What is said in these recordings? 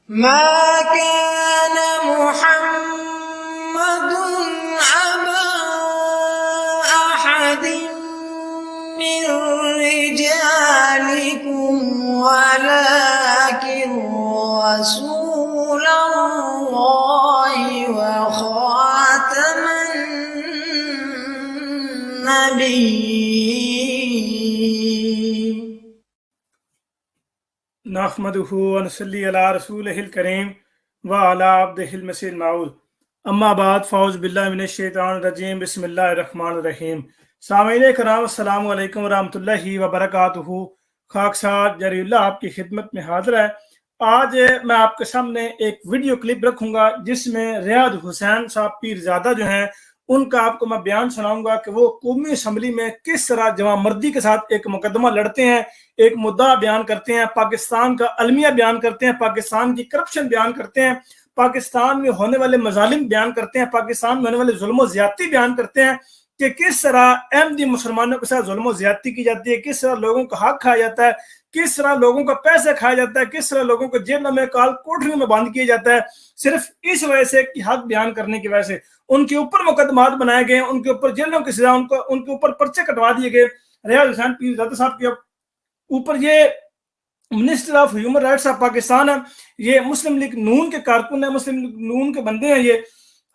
ما كان محمد أبا أحد من رجالكم ولكن رسول الله وخاتم النبيين. نحمده ونصلي على رسوله الكريم وعلى عبده المسيح الموعود. اما بعد فاعوذ باللہ من الشیطان الرجیم بسم اللہ الرحمن الرحیم. سامعین کرام السلام علیکم ورحمۃ اللہ وبرکاتہ. خاکسار جری اللہ آپ کی خدمت میں حاضر ہے. آج میں آپ کے سامنے ایک ویڈیو کلپ رکھوں گا جس میں ریاض حسین صاحب پیرزادہ جو ہیں ان کا آپ کو میں بیان سناؤں گا کہ وہ قومی اسمبلی میں کس طرح جوان مردی کے ساتھ ایک مقدمہ لڑتے ہیں، ایک مدعا بیان کرتے ہیں، پاکستان کا المیہ بیان کرتے ہیں، پاکستان کی کرپشن بیان کرتے ہیں، پاکستان میں ہونے والے مظالم بیان کرتے ہیں، پاکستان میں ہونے والے ظلم و زیادتی بیان کرتے ہیں کہ کس طرح احمدی مسلمانوں کے ساتھ ظلم و زیادتی کی جاتی ہے، کس طرح لوگوں کا حق کھایا جاتا ہے، کس طرح لوگوں کا پیسے کھایا جاتا ہے، کس طرح لوگوں کو جیلوں میں کال کوٹریوں میں بند کیا جاتا ہے، صرف اس وجہ سے کہ حق بیان کرنے کی وجہ سے ان کے اوپر مقدمات بنائے گئے، ان کے اوپر جیلوں کی سزا، ان کے اوپر پرچے کٹوا دیے گئے. ریاض حسین پیرزادہ صاحب کے اوپر یہ minister of human rights of Pakistan ہے، یہ مسلم لیگ نون کے کارکن ہیں، مسلم لیگ نون کے بندے ہیں. یہ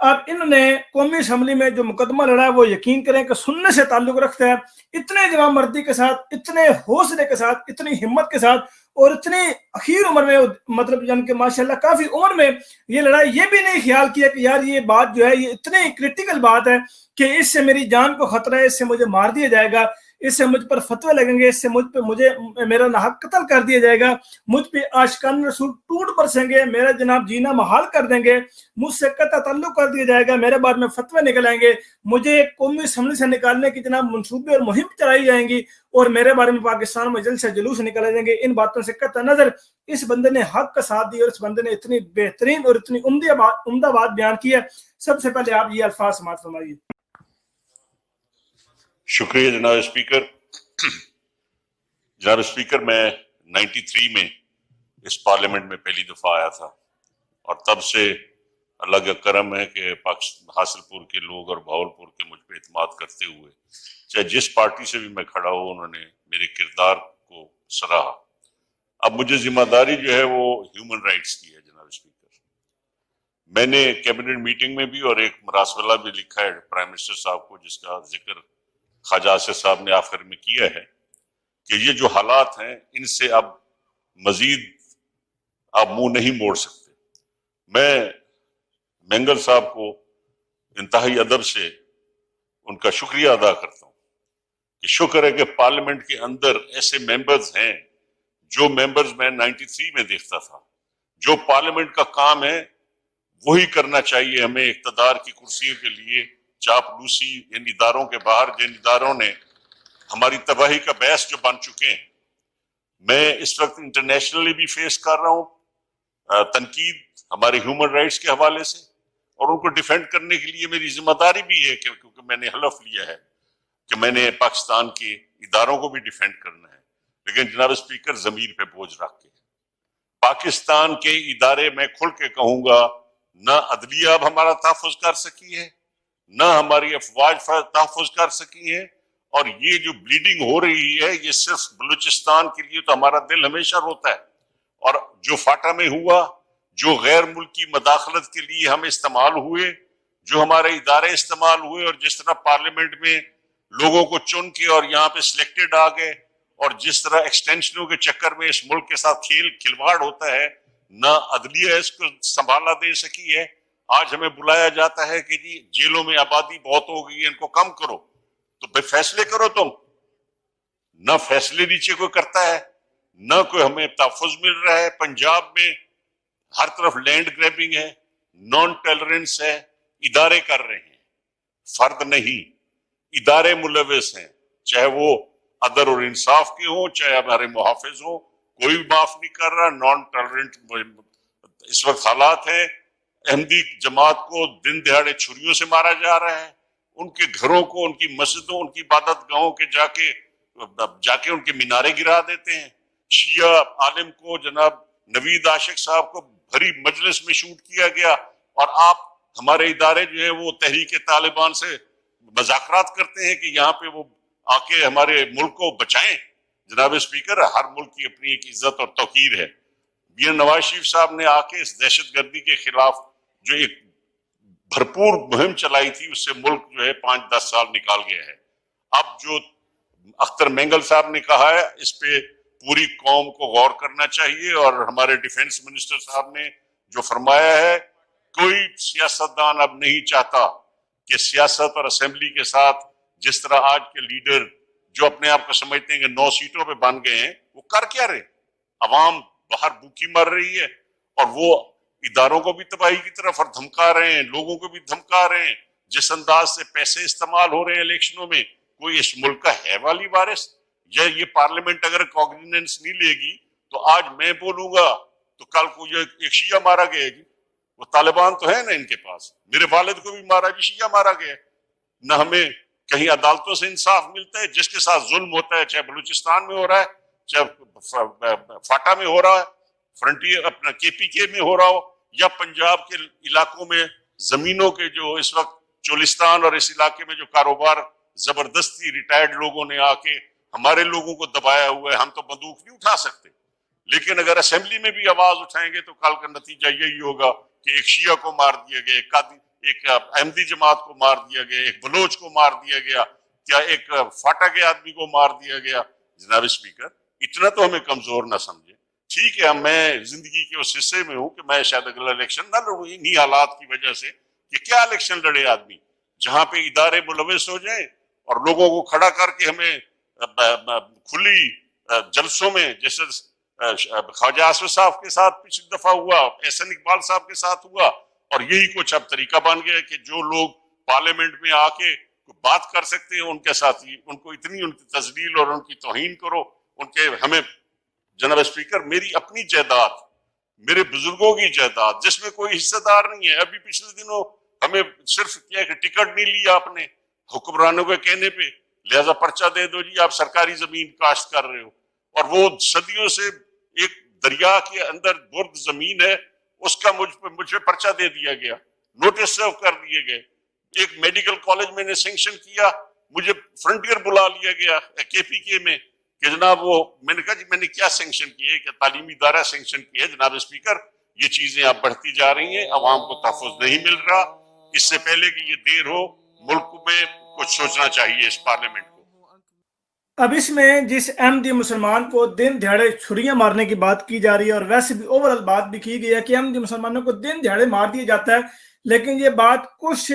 اب انہوں نے قومی اسمبلی میں جو مقدمہ لڑا ہے وہ یقین کریں کہ سننے سے تعلق رکھتا ہے. اتنے جوان مردی کے ساتھ، اتنے حوصلے کے ساتھ، اتنی ہمت کے ساتھ اور اتنی اخیر عمر میں، مطلب یعنی کہ ماشاءاللہ کافی عمر میں یہ لڑائی، یہ بھی نہیں خیال کیا کہ یار یہ بات جو ہے یہ اتنی کرٹیکل بات ہے کہ اس سے میری جان کو خطرہ ہے، اس سے مجھے مار دیا جائے گا، اس سے مجھ پر فتوے لگیں گے، اس سے مجھے میرا ناحق قتل کر دیا جائے گا، مجھ پہ عاشقان رسول ٹوٹ برسیں گے، میرا جناب جینا محال کر دیں گے، مجھ سے قطع تعلق کر دیا جائے گا، میرے بارے میں فتوے نکل آئیں گے، مجھے قومی اسمبلی سے نکالنے کی جناب منصوبے اور مہم چلائی جائیں گی اور میرے بارے میں پاکستان میں جلد سے جلوس نکالے جائیں گے. ان باتوں سے قطع نظر اس بندے نے حق کا ساتھ دیا اور اس بندے نے اتنی بہترین اور اتنی عمدہ بات بیان کی ہے. سب سے پہلے آپ یہ الفاظ سماعت فرمائیے. شکریہ جناب اسپیکر. جناب اسپیکر، میں 93 میں اس پارلیمنٹ میں پہلی دفعہ آیا تھا اور تب سے اللہ کا کرم ہے کہ حاصل پور کے لوگ اور بھاولپور کے مجھ پہ اعتماد کرتے ہوئے چاہے جس پارٹی سے بھی میں کھڑا ہوں انہوں نے میرے کردار کو سراہا. اب مجھے ذمہ داری جو ہے وہ ہیومن رائٹس کی ہے. جناب اسپیکر، میں نے کیبنٹ میٹنگ میں بھی اور ایک مراسلہ بھی لکھا ہے پرائم منسٹر صاحب کو، جس کا ذکر خواجہ آصف صاحب نے آخر میں کیا ہے کہ یہ جو حالات ہیں ان سے اب مزید آپ منہ نہیں موڑ سکتے. میں مینگل صاحب کو انتہائی ادب سے ان کا شکریہ ادا کرتا ہوں کہ شکر ہے کہ پارلیمنٹ کے اندر ایسے ممبرز ہیں جو ممبرز میں 93 میں دیکھتا تھا. جو پارلیمنٹ کا کام ہے وہی کرنا چاہیے ہمیں. اقتدار کی کرسیوں کے لیے چاپلوسی ان اداروں کے باہر، جن اداروں نے ہماری تباہی کا باعث جو بن چکے ہیں. میں اس وقت انٹرنیشنلی بھی فیس کر رہا ہوں تنقید ہمارے ہیومن رائٹس کے حوالے سے، اور ان کو ڈیفینڈ کرنے کے لیے میری ذمہ داری بھی ہے کیونکہ میں نے حلف لیا ہے کہ میں نے پاکستان کے اداروں کو بھی ڈیفینڈ کرنا ہے. لیکن جناب اسپیکر، ضمیر پہ بوجھ رکھ کے پاکستان کے ادارے میں کھل کے کہوں گا، نہ عدلیہ اب ہمارا تحفظ کر سکی ہے، نہ ہماری افواج تحفظ کر سکی ہیں. اور یہ جو بلیڈنگ ہو رہی ہے یہ صرف بلوچستان کے لیے تو ہمارا دل ہمیشہ روتا ہے. اور جو فاٹا میں ہوا، جو غیر ملکی مداخلت کے لیے ہم استعمال ہوئے، جو ہمارے ادارے استعمال ہوئے، اور جس طرح پارلیمنٹ میں لوگوں کو چن کے اور یہاں پہ سلیکٹڈ آ گئے، اور جس طرح ایکسٹینشنوں کے چکر میں اس ملک کے ساتھ کھلواڑ ہوتا ہے، نہ عدلیہ اس کو سنبھالا دے سکی ہے. آج ہمیں بلایا جاتا ہے کہ جی جیلوں میں آبادی بہت ہو گئی ہے، ان کو کم کرو. تو بھائی فیصلے کرو تم. نہ فیصلے نیچے کوئی کرتا ہے، نہ کوئی ہمیں تحفظ مل رہا ہے. پنجاب میں ہر طرف لینڈ گریبنگ ہے، نان ٹالرنس ہے، ادارے کر رہے ہیں، فرد نہیں، ادارے ملوث ہیں، چاہے وہ عدل اور انصاف کے ہوں، چاہے ہمارے محافظ ہوں، کوئی معاف نہیں کر رہا. نان ٹالرنٹ اس وقت حالات ہیں. احمدی جماعت کو دن دہاڑے چھریوں سے مارا جا رہا ہے، ان کے گھروں کو، ان کی مسجدوں، ان کی عبادت گاہوں کے جا کے ان کے مینارے گرا دیتے ہیں. شیعہ عالم کو جناب نوید عاشق صاحب کو بھری مجلس میں شوٹ کیا گیا، اور آپ ہمارے ادارے جو ہیں وہ تحریک طالبان سے مذاکرات کرتے ہیں کہ یہاں پہ وہ آ کے ہمارے ملک کو بچائیں۔ جناب اسپیکر، ہر ملک کی اپنی ایک عزت اور توقیر ہے۔ نواز شریف صاحب نے آ کے اس دہشت گردی کے خلاف جو ایک بھرپور مہم چلائی تھی، اس سے ملک جو ہے 5-10 سال نکال گیا ہے۔ اب جو اختر مینگل صاحب نے کہا ہے، اس پہ پوری قوم کو غور کرنا چاہیے، اور ہمارے ڈیفنس منسٹر صاحب نے جو فرمایا ہے، کوئی سیاستدان اب نہیں چاہتا کہ سیاست اور اسمبلی کے ساتھ جس طرح آج کے لیڈر جو اپنے آپ کو سمجھتے ہیں کہ 9 سیٹوں پہ بن گئے ہیں، وہ کر کیا رہے؟ عوام باہر بھوکی مر رہی ہے، اور وہ اداروں کو بھی تباہی کی طرف اور دھمکا رہے ہیں، لوگوں کو بھی دھمکا رہے ہیں۔ جس انداز سے پیسے استعمال ہو رہے ہیں الیکشنوں میں، کوئی اس ملک کا ہے والی وارث؟ یا یہ پارلیمنٹ اگر کوگنیزنس نہیں لے گی تو آج میں بولوں گا تو کل کو یہ ایک شیعہ مارا گیا جی، وہ طالبان تو ہے نا ان کے پاس، میرے والد کو بھی مارا جی، شیعہ مارا گیا۔ نہ ہمیں کہیں عدالتوں سے انصاف ملتا ہے، جس کے ساتھ ظلم ہوتا ہے، چاہے بلوچستان میں ہو رہا ہے، چاہے فاٹا میں ہو رہا ہے، فرنٹیئر اپنا KPK میں ہو رہا ہو، یا پنجاب کے علاقوں میں زمینوں کے جو اس وقت چولستان اور اس علاقے میں جو کاروبار زبردستی ریٹائرڈ لوگوں نے آ کے ہمارے لوگوں کو دبایا ہوا ہے۔ ہم تو بندوق نہیں اٹھا سکتے، لیکن اگر اسمبلی میں بھی آواز اٹھائیں گے تو کل کا نتیجہ یہی ہوگا کہ ایک شیعہ کو مار دیا گیا، ایک احمدی جماعت کو مار دیا گیا، ایک بلوچ کو مار دیا گیا، کیا ایک فاٹا کے آدمی کو مار دیا گیا۔ جناب اسپیکر، اتنا تو ہمیں کمزور نہ سمجھے۔ ٹھیک ہے، میں زندگی کے اس حصے میں ہوں کہ میں شاید اگلا الیکشن نہ لڑوں انہی حالات کی وجہ سے، کہ کیا الیکشن لڑے آدمی جہاں پہ ادارے ملوث ہو جائیں اور لوگوں کو کھڑا کر کے ہمیں کھلی جلسوں میں، جیسے خواجہ آصف صاحب کے ساتھ پچھلی دفعہ ہوا، احسن اقبال صاحب کے ساتھ ہوا، اور یہی کچھ اب طریقہ بن گیا کہ جو لوگ پارلیمنٹ میں آ کے بات کر سکتے ہیں ان کے ساتھ ان کو اتنی ان کی تذلیل اور ان کی توہین کرو، ان کے ہمیں۔ جناب اسپیکر، میری اپنی جائیداد، میرے بزرگوں کی جائیداد جس میں کوئی حصہ دار نہیں ہے، ابھی پچھلے دنوں ہمیں صرف کیا کہ ٹکٹ نہیں لیا آپ نے حکمرانوں کے کہنے پہ، لہذا پرچہ دے دو جی، آپ سرکاری زمین کاشت کر رہے ہو، اور وہ صدیوں سے ایک دریا کے اندر برد زمین ہے، اس کا مجھ پہ پرچہ دے دیا گیا، نوٹس سرو کر دیے گئے۔ ایک میڈیکل کالج میں نے سینکشن کیا، مجھے فرنٹیئر بلا لیا گیا KPK میں کہ جناب وہ، میں نے کہا جی میں نے کیا سینکشن کی ہے، کہ تعلیمی ادارہ سینکشن کیا ہے۔ جناب اسپیکر، یہ چیزیں اب بڑھتی جا رہی ہیں، عوام کو تحفظ نہیں مل رہا۔ اس سے پہلے کہ یہ دیر ہو، ملک میں کچھ سوچنا چاہیے اس پارلیمنٹ کو۔ اب اس میں جس احمدی مسلمان کو دن دہاڑے چھریاں مارنے کی بات کی جا رہی ہے، اور ویسے بھی اوورال بات بھی کی گئی ہے کہ احمدی مسلمانوں کو دن دہاڑے مار دیا جاتا ہے، لیکن یہ بات کچھ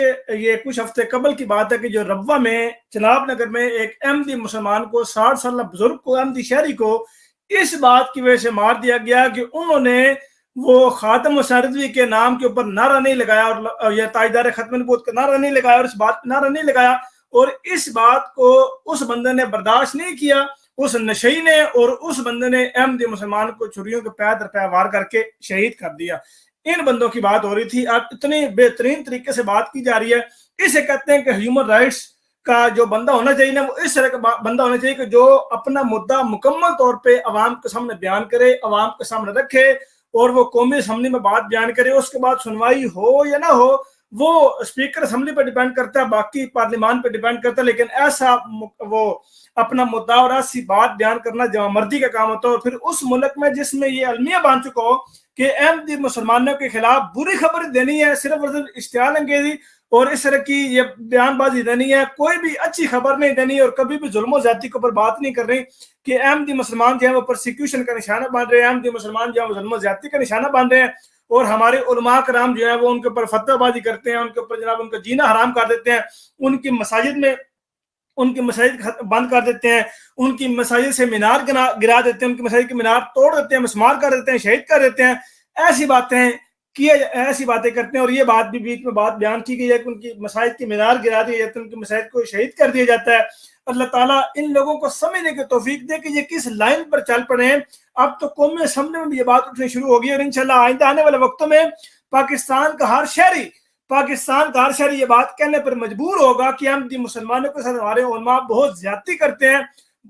ہفتے قبل کی بات ہے کہ جو ربوہ میں چناب نگر میں ایک احمدی مسلمان کو 60 سالہ بزرگ کو، احمدی شہری کو اس بات کی وجہ سے مار دیا گیا کہ انہوں نے وہ خاتم حسین رضوی کے نام کے اوپر نعرہ نہیں لگایا، اور یا تاجدار ختم نبوت کا نعرہ نہیں لگایا، اور اس بات پہ نعرہ نہیں لگایا، اور اس بات کو اس بندے نے برداشت نہیں کیا، اس نشئی نے، اور اس بندے نے احمدی مسلمان کو چھریوں کے پے در پے وار کر کے شہید کر دیا۔ ان بندوں کی بات ہو رہی تھی، اب اتنی بہترین طریقے سے بات کی جا رہی ہے۔ اسے کہتے ہیں کہ ہیومن رائٹس کا جو بندہ ہونا چاہیے نا، وہ اس طرح کا بندہ ہونا چاہیے کہ جو اپنا مدعا مکمل طور پہ عوام کے سامنے بیان کرے، عوام کے سامنے رکھے، اور وہ قومی اسمبلی میں بات بیان کرے، اس کے بعد سنوائی ہو یا نہ ہو وہ اسپیکر اسمبلی پہ ڈیپینڈ کرتا ہے، باقی پارلیمان پہ ڈیپینڈ کرتا ہے، لیکن ایسا وہ اپنا مدعا اور ایسی بات بیان کرنا جہاں مردی کا کام ہوتا ہے۔ اور پھر اس ملک میں جس میں یہ المیہ بن چکا ہو کہ احمدی مسلمانوں کے خلاف بری خبر دینی ہے، صرف اور صرف اشتعال انگیزی اور اس طرح کی یہ بیان بازی دینی ہے، کوئی بھی اچھی خبر نہیں دینی، اور کبھی بھی ظلم و زیادتی کے اوپر بات نہیں کر رہی کہ احمدی مسلمان جو ہے وہ پرسیکیوشن کا نشانہ بن رہے ہیں، احمدی مسلمان جو ہے وہ ظلم و زیادتی کا نشانہ بن رہے ہیں، اور ہمارے علماء کرام جو ہے وہ ان کے اوپر فتوی بازی کرتے ہیں، ان کے اوپر جناب ان کا جینا حرام کر دیتے ہیں، ان کی مساجد بند کر دیتے ہیں، ان کی مساجد سے مینار گرا دیتے ہیں، ان کی مساجد کے مینار توڑ دیتے ہیں، مسمار کر دیتے ہیں، شہید کر دیتے ہیں، ایسی باتیں کرتے ہیں۔ اور یہ بات بھی بیچ میں بات بیان کی گئی ہے کہ ان کی مساجد کی مینار گرا دی جاتی ہے، ان کی مساجد کو شہید کر دیا جاتا ہے۔ اللہ تعالیٰ ان لوگوں کو سمجھنے کی توفیق دے کہ یہ کس لائن پر چل پڑے ہیں۔ اب تو قومی اسمبلی میں بھی یہ بات اٹھنی شروع ہوگی، اور انشاءاللہ آئندہ آنے والے وقتوں میں پاکستان کا ہر شہری یہ بات کہنے پر مجبور ہوگا کہ احمدی مسلمانوں کے ساتھ ہمارے علماء بہت زیادتی کرتے ہیں،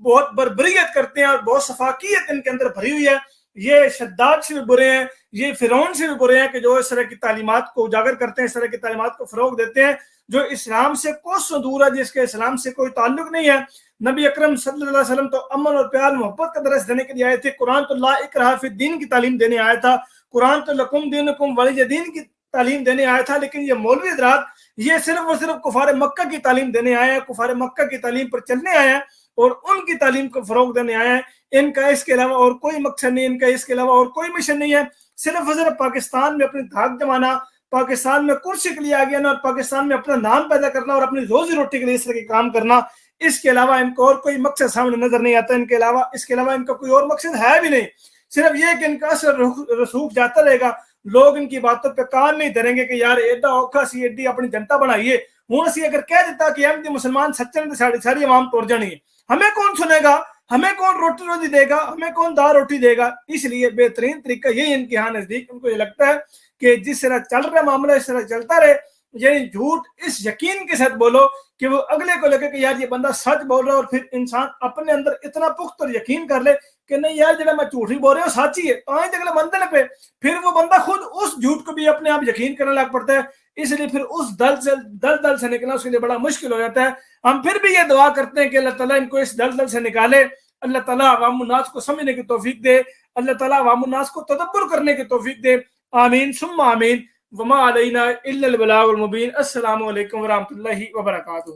بہت بربریت کرتے ہیں، اور بہت سفاکیت ان کے اندر بھری ہوئی ہے۔ یہ شداد سے بھی برے ہیں، یہ فرعون سے بھی برے ہیں کہ جو اس طرح کی تعلیمات کو اجاگر کرتے ہیں، اس طرح کی تعلیمات کو فروغ دیتے ہیں جو اسلام سے کوسوں دور ہے، جس کے اسلام سے کوئی تعلق نہیں ہے۔ نبی اکرم صلی اللہ علیہ وسلم تو امن اور پیار محبت کا درس دینے کے لیے آئے تھے، قرآن تو لا اکراہ فی الدین کی تعلیم دینے آیا تھا، قرآن تو لکم دینکم ولی دین کی تعلیم دینے آیا تھا، لیکن یہ مولوی حضرات یہ صرف اور صرف کفار مکہ کی تعلیم دینے آئے ہیں، کفار مکہ کی تعلیم پر چلنے آئے ہیں اور ان کی تعلیم کو فروغ دینے آئے ہیں۔ ان کا اس کے علاوہ اور کوئی مقصد نہیں، ان کا اس کے علاوہ اور کوئی مشن نہیں ہے، صرف اور صرف پاکستان میں اپنی دھاک جمانا، پاکستان میں کرسی کے لیے آگے آنا اور پاکستان میں اپنا نام پیدا کرنا اور اپنی روزی روٹی کے لیے اس طرح کے کام کرنا، اس کے علاوہ ان کو اور کوئی مقصد سامنے نظر نہیں آتا۔ اس کے علاوہ ان کا کوئی اور مقصد ہے بھی نہیں، صرف یہ کہ ان کا اثر رسوخ جاتا رہے گا، لوگ ان کی باتوں پہ کان نہیں دھریں گے کہ یار ایڈا اوکھا سی ایڈی اپنی جنتا بنائیے، ہوں اسی اگر کہہ دیتا کہ احمدی مسلمان سچے تو ساری عوام توڑ جانی ہے، ہمیں کون سنے گا، ہمیں کون روٹی دے گا، ہمیں کون دال روٹی دے گا۔ اس لیے بہترین طریقہ یہی ان کے ہاں نزدیک، ان کو یہ لگتا ہے کہ جس طرح چل رہا معاملہ اس طرح چلتا رہے، یعنی جھوٹ اس یقین کے ساتھ بولو کہ وہ اگلے کو لگے کہ یار یہ بندہ سچ بول رہا ہے، اور پھر انسان اپنے اندر اتنا پخت اور یقین کر لے کہ نہیں یار جڑا میں جھوٹ ہی بول رہا ہوں سچ ہی ہے، تو آئیں اگلے بندے پہ پھر وہ بندہ خود اس جھوٹ کو بھی اپنے آپ یقین کرنے لگ پڑتا ہے، اس لیے پھر اس دل سے نکلنا اس کے لیے بڑا مشکل ہو جاتا ہے۔ ہم پھر بھی یہ دعا کرتے ہیں کہ اللہ تعالیٰ ان کو اس دل سے نکالے، اللہ تعالیٰ عوام الناس کو سمجھنے کی توفیق دے، اللہ تعالیٰ عوام الناس کو تدبر کرنے کی توفیق دے، آمین ثم آمین۔ وما علینا الا البلاغ المبین۔ السلام علیکم ورحمۃ اللہ وبرکاتہ۔